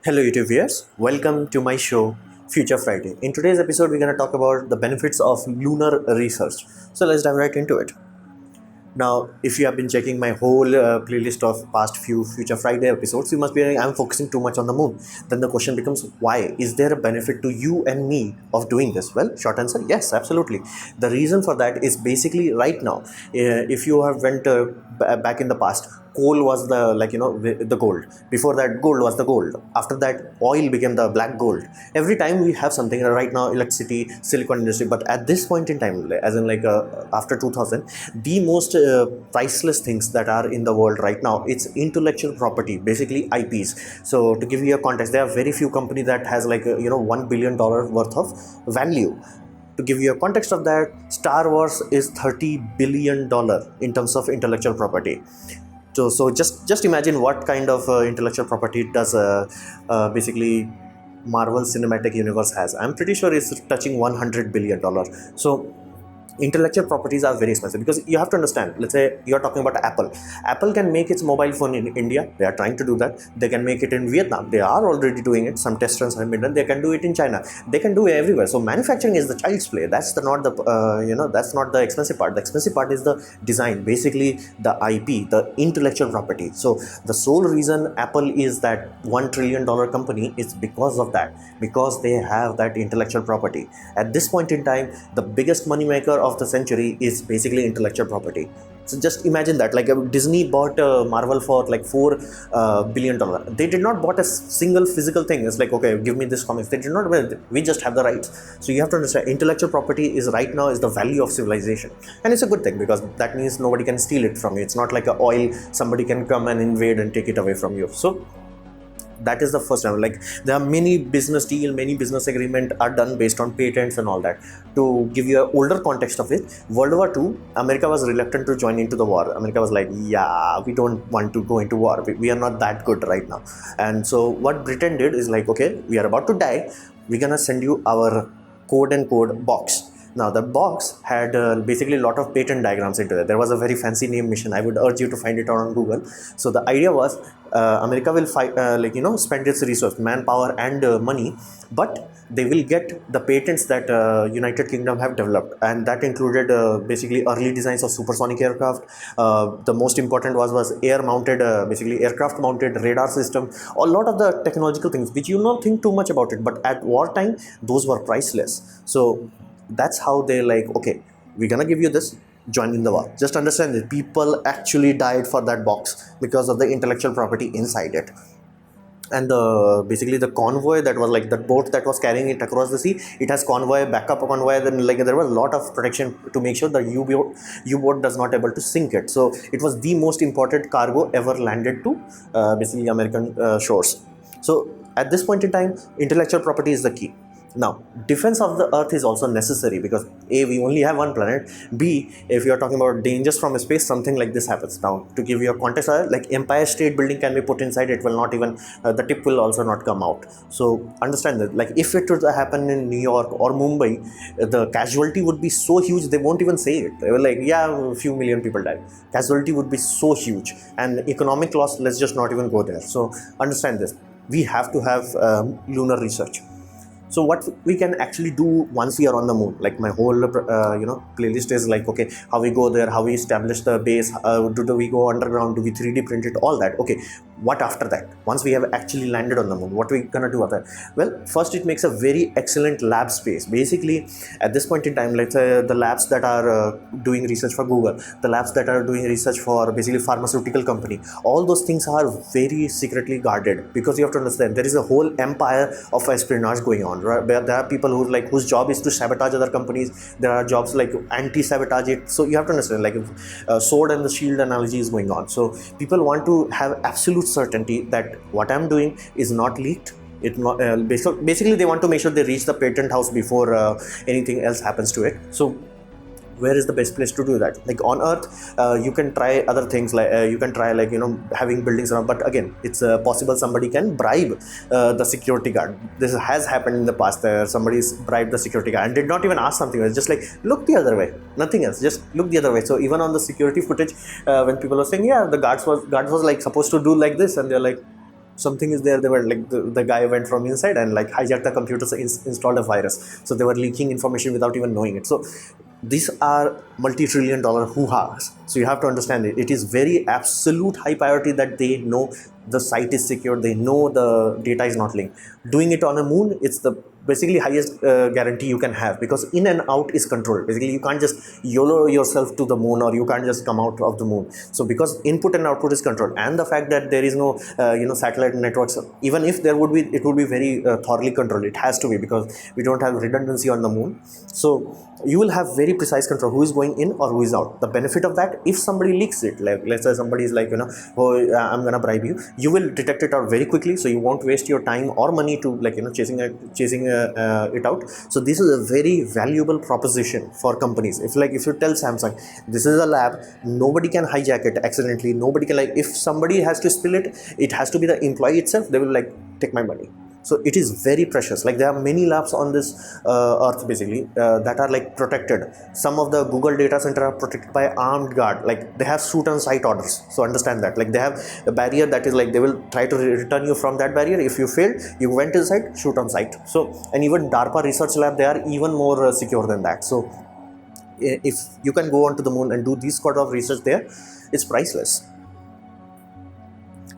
Hello YouTube viewers, welcome to my show Future Friday. In today's episode, we're going to talk about the benefits of lunar research. So let's dive right into it. Now, if you have been checking my whole playlist of past few Future Friday episodes, you must be saying I'm focusing too much on the moon. Then the question becomes, why? Is there a benefit to you and me of doing this? Well, short answer, yes, absolutely. The reason for that is basically right now, if you have went back in the past, coal was the gold. Before that, gold was the gold. After that, oil became the black gold. Every time we have something right now, electricity, silicon industry, but at this point in time, as in after 2000, the most priceless things that are in the world right now, it's intellectual property, basically IPs. So to give you a context, there are very few companies that has $1 billion worth of value. To give you a context of that, Star Wars is $30 billion in terms of intellectual property. So just imagine what kind of intellectual property does basically Marvel Cinematic Universe has. I'm pretty sure it's touching $100 billion. So intellectual properties are very expensive, because you have to understand, let's say you're talking about Apple can make its mobile phone in India. They are trying to do that. They can make it in Vietnam. They are already doing it. Some test runs have been done. They can do it in China. They can do it everywhere. So manufacturing is the child's play. That's that's not the expensive part. The expensive part is the design, basically the IP, the intellectual property. So the sole reason Apple is that $1 trillion company is because of that, because they have that intellectual property. At this point in time, the biggest moneymaker of the century is basically intellectual property. So just imagine that, Disney bought Marvel for like $4 billion. They did not bought a single physical thing. It's like, okay, give me this comics. They did not. We just have the rights. So you have to understand, intellectual property is right now is the value of civilization, and it's a good thing, because that means nobody can steal it from you. It's not like a oil somebody can come and invade and take it away from you. So that is the first time. Like, there are many business deal, many business agreement are done based on patents and all that. To give you an older context of it, World War II, America was reluctant to join into the war. America was like, yeah, we don't want to go into war. We are not that good right now. And so what Britain did is like, okay, we are about to die. We're gonna send you our code box. Now the box had basically a lot of patent diagrams into it. There was a very fancy name mission. I would urge you to find it on Google. So the idea was, America will fight, spend its resource, manpower and money, but they will get the patents that United Kingdom have developed, and that included basically early designs of supersonic aircraft. The most important was air mounted, basically aircraft mounted radar system. A lot of the technological things which you don't think too much about it, but at wartime those were priceless. So that's how they like, okay, we're gonna give you this, join in the war. Just understand that people actually died for that box because of the intellectual property inside it. And basically the convoy that was like the boat that was carrying it across the sea, it has convoy, backup convoy. Then like there was a lot of protection to make sure the U-boat does not able to sink it. So it was the most important cargo ever landed to basically American shores. So at this point in time, intellectual property is the key. Now, defense of the earth is also necessary, because A, we only have one planet. B, if you are talking about dangers from space, something like this happens. Now, to give you a context, like Empire State Building can be put inside, it will not even, the tip will also not come out. So understand that, like if it would happen in New York or Mumbai, the casualty would be so huge, they won't even say it. They were like, yeah, a few million people died. Casualty would be so huge, and economic loss, let's just not even go there. So understand this. We have to have lunar research. So what we can actually do once we are on the moon, like my whole playlist is like, okay, how we go there, how we establish the base, do we go underground, do we 3D print it, all that. Okay, what after that? Once we have actually landed on the moon, what we gonna do after that? Well, first it makes a very excellent lab space. Basically at this point in time, let's say the labs that are doing research for Google, the labs that are doing research for basically pharmaceutical company, all those things are very secretly guarded, because you have to understand there is a whole empire of espionage going on. Right? There are people whose job is to sabotage other companies. There are jobs like anti-sabotage it. So you have to understand, like sword and the shield analogy is going on. So people want to have absolute certainty that what I'm doing is not leaked. It not basically they want to make sure they reach the patent house before anything else happens to it. So where is the best place to do that? Like on earth, you can try other things, like you can try having buildings around, but again, it's possible somebody can bribe the security guard. This has happened in the past. Somebody's bribed the security guard and did not even ask something else, just like look the other way, nothing else, just look the other way. So even on the security footage, when people are saying, yeah, the guards was like supposed to do like this, and they're like, something is there. They were like the guy went from inside and like hijacked the computers, installed a virus, so they were leaking information without even knowing it. So these are multi-trillion dollar hoo-has. So you have to understand it. It is very absolute high priority that they know the site is secure, they know the data is not linked. Doing it on a moon, it's the basically highest guarantee you can have, because in and out is controlled. Basically you can't just YOLO yourself to the moon, or you can't just come out of the moon. So because input and output is controlled, and the fact that there is no satellite networks, even if there would be, it would be very thoroughly controlled. It has to be, because we don't have redundancy on the moon. So you will have very precise control who is going in or who is out. The benefit of that, if somebody leaks it, like let's say somebody is like, oh, I'm gonna bribe you, you will detect it out very quickly, so you won't waste your time or money to like chasing it out. So this is a very valuable proposition for companies. If you tell Samsung, this is a lab, nobody can hijack it accidentally, nobody can, like, if somebody has to spill it, it has to be the employee itself, they will like take my money. So it is very precious. Like, there are many labs on this earth basically that are like protected. Some of the Google data center are protected by armed guard, like they have shoot on sight orders. So understand that, like they have a barrier that is like they will try to return you from that barrier. If you failed, you went to the site, shoot on sight. So, and even DARPA research lab, they are even more secure than that. So if you can go onto the moon and do this sort of research there, it's priceless.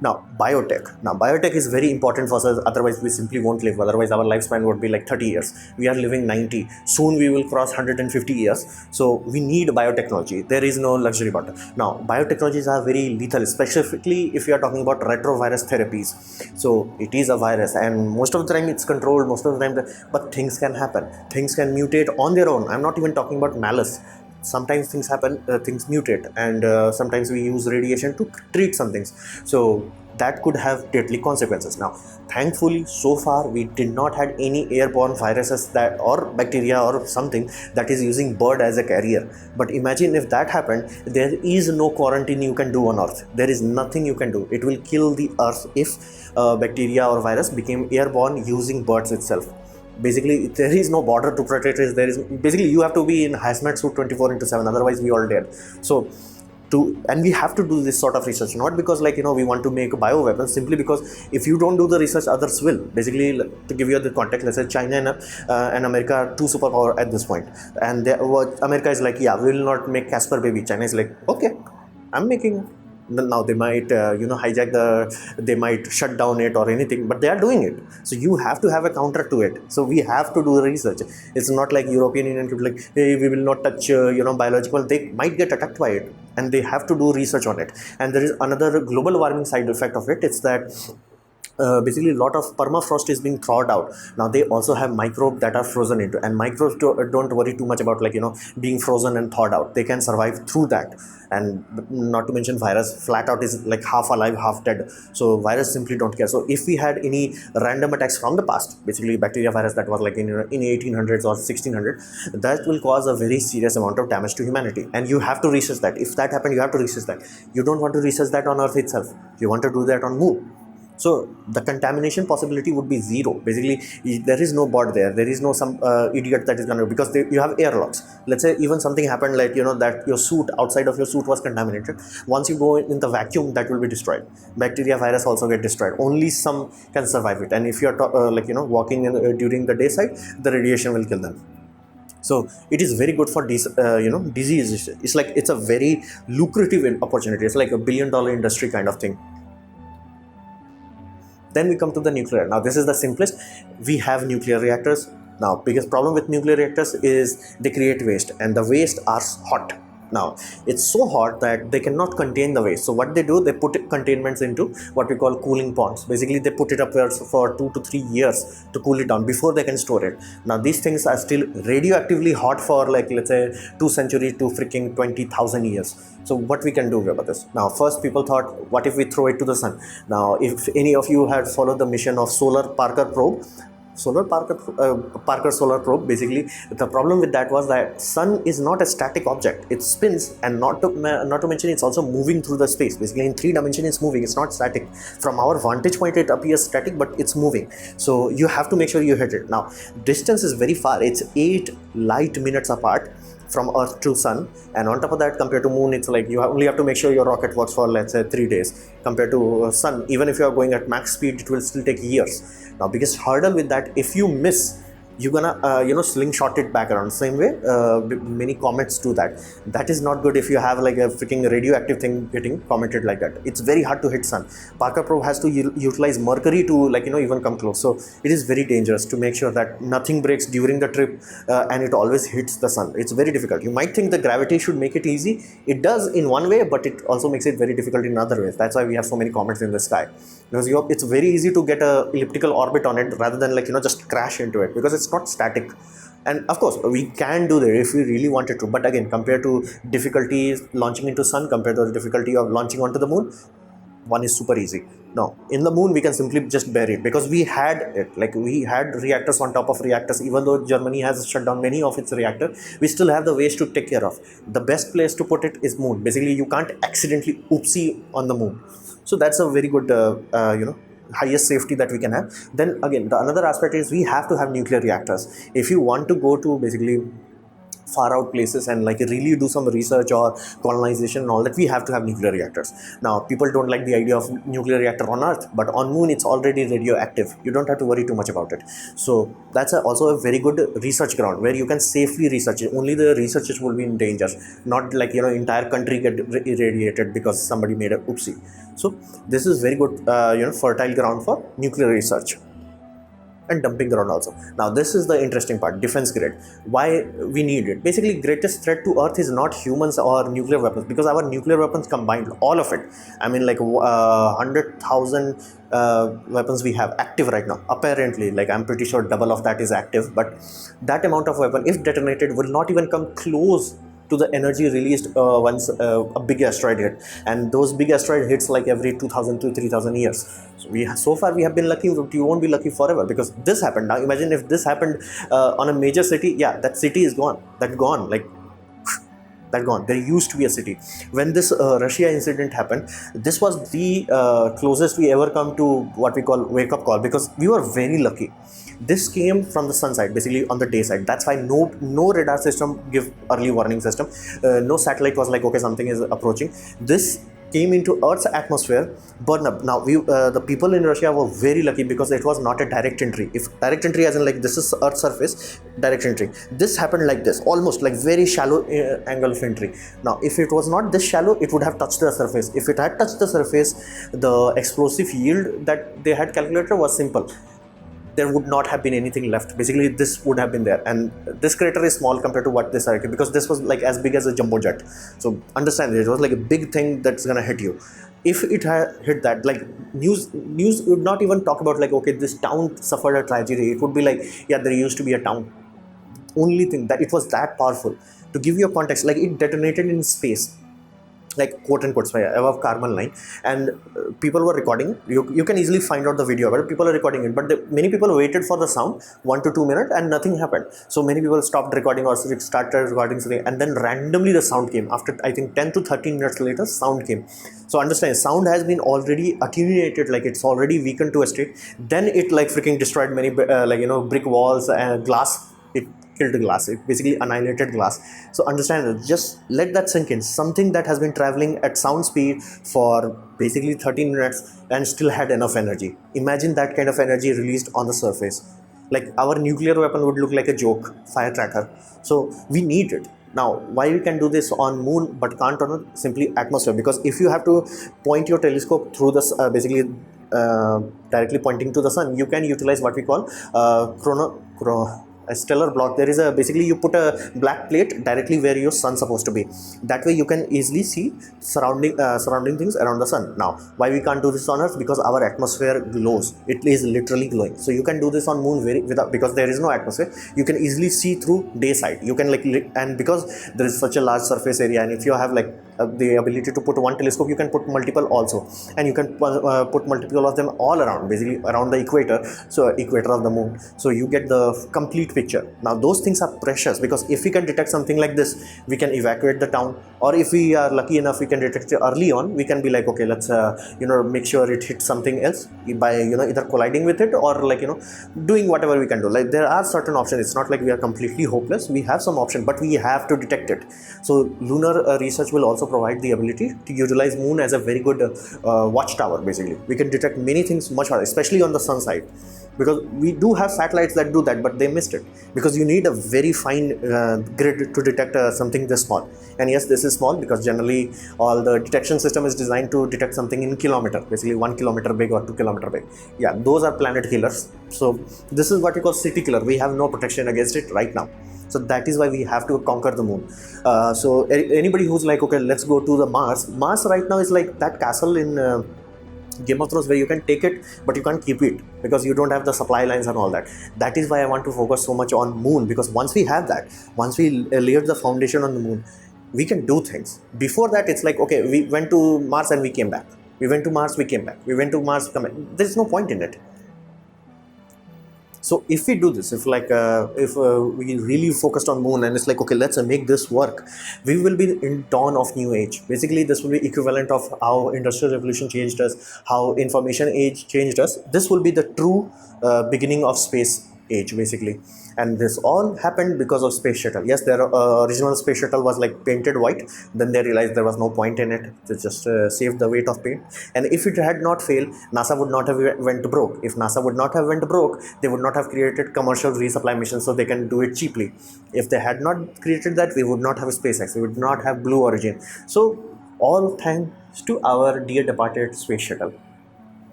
Now, biotech is very important for us, otherwise we simply won't live. Otherwise our lifespan would be like 30 years. We are living 90. Soon we will cross 150 years. So we need biotechnology. There is no luxury about it. Now, biotechnologies are very lethal, specifically if you are talking about retrovirus therapies. So it is a virus, and most of the time it's controlled, most of the time, but things can happen. Things can mutate on their own. I'm not even talking about malice. Sometimes things happen, things mutate, and sometimes we use radiation to treat some things. So that could have deadly consequences. Now, thankfully, so far we did not had any airborne viruses that, or bacteria or something that is using bird as a carrier. But imagine if that happened, there is no quarantine you can do on Earth. There is nothing you can do. It will kill the Earth if bacteria or virus became airborne using birds itself. Basically, there is no border to protect it. There is basically, you have to be in hazmat suit 24/7, otherwise we all dead. So and we have to do this sort of research, not because like we want to make bioweapons, simply because if you don't do the research, others will. Basically, to give you the context, let's say China and America are two superpower at this point, and America is like, yeah, we will not make Casper baby. China is like, okay, I'm making. Now they might hijack they might shut down it or anything, but they are doing it. So you have to have a counter to it. So we have to do the research. It's not like European Union could like, hey, we will not touch biological. They might get attacked by it, and they have to do research on it. And there is another global warming side effect of it. It's that basically a lot of permafrost is being thawed out. Now they also have microbes that are frozen into, and microbes don't worry too much about being frozen and thawed out. They can survive through that. And not to mention virus flat out is like half alive, half dead. So virus simply don't care. So if we had any random attacks from the past, basically bacteria virus that was like in 1800s or 1600, that will cause a very serious amount of damage to humanity. And you have to research that. If that happened, you have to research that. You don't want to research that on Earth itself. You want to do that on Moon. So the contamination possibility would be zero. Basically, there is no bot there. There is no some idiot that is going to, because you have airlocks. Let's say even something happened, like that your suit, outside of your suit was contaminated. Once you go in the vacuum, that will be destroyed. Bacteria, virus also get destroyed. Only some can survive it. And if you are walking during the day side, the radiation will kill them. So it is very good for disease. It's like it's a very lucrative opportunity. It's like $1 billion industry kind of thing. Then we come to the nuclear. Now this is the simplest. We have nuclear reactors. Now biggest problem with nuclear reactors is they create waste, and the waste are hot. Now it's so hot that they cannot contain the waste. So what they do, they put containments into what we call cooling ponds. Basically they put it up there for 2 to 3 years to cool it down before they can store it. Now these things are still radioactively hot for like, let's say 2 centuries to freaking 20,000 years. So what we can do about this? Now first people thought, what if we throw it to the sun? Now if any of you had followed the mission of Parker solar probe, basically the problem with that was that sun is not a static object. It spins, and not to mention it's also moving through the space. Basically in 3 dimensions it's moving, it's not static. From our vantage point it appears static, but it's moving. So you have to make sure you hit it. Now distance is very far. It's 8 light minutes apart, from Earth to Sun, and on top of that, compared to Moon, it's like you only have to make sure your rocket works for, let's say, 3 days. Compared to Sun, even if you are going at max speed, it will still take years. Now, biggest hurdle with that, if you miss, you're gonna slingshot it back around. Same way many comets do that. That is not good if you have like a freaking radioactive thing getting cometed like that. It's very hard to hit Sun. Parker probe has to utilize Mercury to even come close. So it is very dangerous to make sure that nothing breaks during the trip, and it always hits the Sun. It's very difficult. You might think the gravity should make it easy. It does in one way, but it also makes it very difficult in other ways. That's why we have so many comets in the sky, because it's very easy to get a elliptical orbit on it rather than just crash into it, because it's not static. And of course we can do that if we really wanted to, but again, compared to difficulties launching into Sun, compared to the difficulty of launching onto the Moon, one is super easy. Now in the Moon we can simply just bury it, because we had it, like we had reactors on top of reactors. Even though Germany has shut down many of its reactors, we still have the ways to take care of. The best place to put it is Moon. Basically you can't accidentally oopsie on the Moon. So that's a very good highest safety that we can have. Then again, the another aspect is we have to have nuclear reactors. If you want to go to basically far out places and like really do some research or colonization and all that, we have to have nuclear reactors. Now people don't like the idea of nuclear reactor on Earth, but on Moon it's already radioactive. You don't have to worry too much about it. So that's also a very good research ground where you can safely research it. Only the researchers will be in danger, not like entire country get irradiated because somebody made a oopsie. So this is very good fertile ground for nuclear research and dumping ground also. Now this is the interesting part, defense grade. Why we need it? Basically, greatest threat to Earth is not humans or nuclear weapons, because our nuclear weapons combined, all of it, I mean like 100,000 weapons we have active right now. Apparently, like I'm pretty sure double of that is active, but that amount of weapon, if detonated, will not even come close to the energy released once a big asteroid hit. And those big asteroid hits like every 2000 to 3000 years. So far we have been lucky, but you won't be lucky forever, because this happened. Now imagine if this happened on a major city. Yeah, that city is gone. That gone, like that gone. There used to be a city. When this Russia incident happened, this was the closest we ever come to what we call wake up call, because we were very lucky. This came from the sun side, basically on the day side. That's why no radar system give early warning system. No satellite was like, okay, something is approaching. This came into Earth's atmosphere, burn up. Now the people in Russia were very lucky, because it was not a direct entry. If direct entry as in like this is Earth's surface, direct entry. This happened like this, almost like very shallow angle of entry. Now if it was not this shallow, it would have touched the surface. If it had touched the surface, the explosive yield that they had calculated was simple. There would not have been anything left. Basically this would have been there, and this crater is small compared to what this are, because this was like as big as a jumbo jet. So understand, it was like a big thing that's gonna hit you. If it had hit that, like news would not even talk about like, okay, this town suffered a tragedy. It would be like, yeah, there used to be a town. Only thing that it was that powerful. To give you a context, like it detonated in space, like quote unquote above carbon line, and people were recording. You can easily find out the video, but people are recording it. But many people waited for the sound 1 to 2 minutes and nothing happened. So many people stopped recording or started recording something, and then randomly the sound came. After I think 10 to 13 minutes later, sound came. So understand, sound has been already attenuated, like it's already weakened to a state. Then it like freaking destroyed many brick walls and glass. It killed glass. It basically annihilated glass. So understand, just let that sink in. Something that has been traveling at sound speed for basically 13 minutes and still had enough energy. Imagine that kind of energy released on the surface. Like our nuclear weapon would look like a joke, firecracker. So we need it. Now, why we can do this on Moon but can't on a simply atmosphere? Because if you have to point your telescope through this, directly pointing to the sun, you can utilize what we call a stellar block. There is a basically you put a black plate directly where your sun's supposed to be. That way you can easily see surrounding things around the sun. Now why we can't do this on Earth? Because our atmosphere glows. It is literally glowing. So you can do this on Moon because there is no atmosphere. You can easily see through day side. You can and because there is such a large surface area, and if you have like the ability to put one telescope, you can put multiple also, and you can put multiple of them all around, basically around the equator, so equator of the Moon. So you get the complete picture. Now those things are precious, because if we can detect something like this, we can evacuate the town, or if we are lucky enough we can detect it early on, we can be like, okay, let's make sure it hits something else by either colliding with it, or like doing whatever we can do. Like there are certain options. It's not like we are completely hopeless. We have some option, but we have to detect it. So lunar research will also provide the ability to utilize moon as a very good watchtower. Basically, we can detect many things much harder, especially on the sun side, because we do have satellites that do that, but they missed it, because you need a very fine grid to detect something this small. And yes, this is small because generally all the detection system is designed to detect something in kilometer, basically 1 kilometer big or 2 kilometer big. Yeah, those are planet killers. So this is what we call city killer. We have no protection against it right now. So that is why we have to conquer the moon. So anybody who's like, okay, let's go to the Mars right now is like that castle in Game of Thrones, where you can take it but you can't keep it, because you don't have the supply lines and all that. That is why I want to focus so much on moon, because once we have that, once we laid the foundation on the moon, we can do things. Before that, it's like, okay, we went to Mars and we came back, we went to Mars, we came back, we went to Mars, come back. There's no point in it. So if we do this, if we really focused on moon and it's like, okay, let's make this work, we will be in dawn of new age. Basically, this will be equivalent of how industrial revolution changed us, how information age changed us. This will be the true beginning of space age, basically. And this all happened because of space shuttle. Yes, their original space shuttle was like painted white. Then they realized there was no point in it. They just saved the weight of paint. And if it had not failed, NASA would not have went broke. If NASA would not have went broke, they would not have created commercial resupply missions so they can do it cheaply. If they had not created that, we would not have SpaceX, we would not have Blue Origin. So all thanks to our dear departed space shuttle.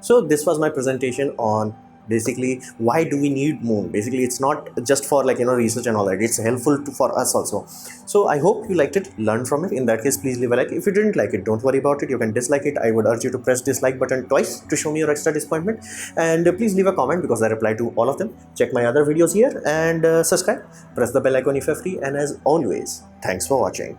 So this was my presentation on basically why do we need moon. Basically, it's not just for research and all that. It's helpful for us also. So I hope you liked it, learn from it. In that case, please leave a like. If you didn't like it, don't worry about it. You can dislike it. I would urge you to press dislike button twice to show me your extra disappointment. And please leave a comment, because I reply to all of them. Check my other videos here and subscribe. Press the bell icon if you're free. And as always, thanks for watching.